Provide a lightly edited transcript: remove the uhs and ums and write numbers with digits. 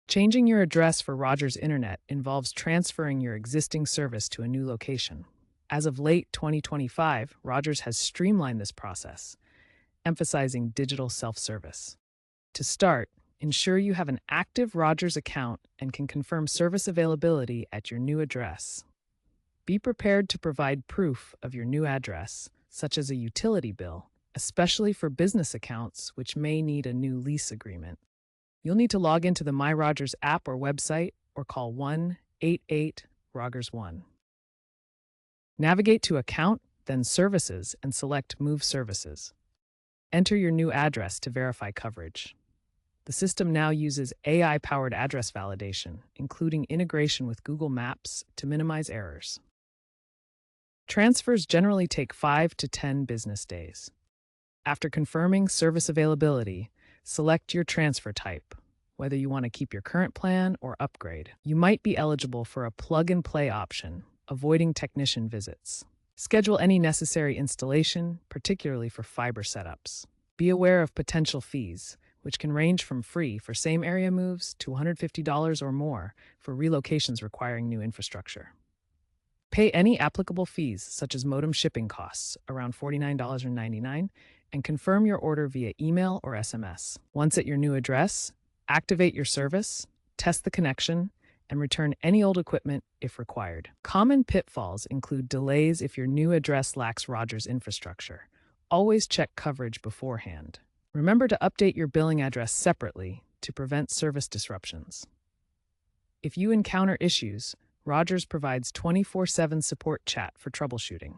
Changing your address for Rogers Internet involves transferring your existing service to a new location. As of late 2025, Rogers has streamlined this process, emphasizing digital self-service. To start, ensure you have an active Rogers account and can confirm service availability at your new address. Be prepared to provide proof of your new address, such as a utility bill, especially for business accounts which may need a new lease agreement. You'll need to log into the MyRogers app or website or call 1-88-ROGERS-1. Navigate to Account, then Services, and select Move Services. Enter your new address to verify coverage. The system now uses AI-powered address validation, including integration with Google Maps to minimize errors. Transfers generally take 5 to 10 business days. After confirming service availability, select your transfer type, whether you want to keep your current plan or upgrade. You might be eligible for a plug-and-play option, avoiding technician visits. Schedule any necessary installation, particularly for fiber setups. Be aware of potential fees, which can range from free for same area moves to $150 or more for relocations requiring new infrastructure. Pay any applicable fees, such as modem shipping costs, around $49.99, and confirm your order via email or SMS. Once at your new address, activate your service, test the connection, and return any old equipment if required. Common pitfalls include delays if your new address lacks Rogers infrastructure. Always check coverage beforehand. Remember to update your billing address separately to prevent service disruptions. If you encounter issues, Rogers provides 24/7 support chat for troubleshooting.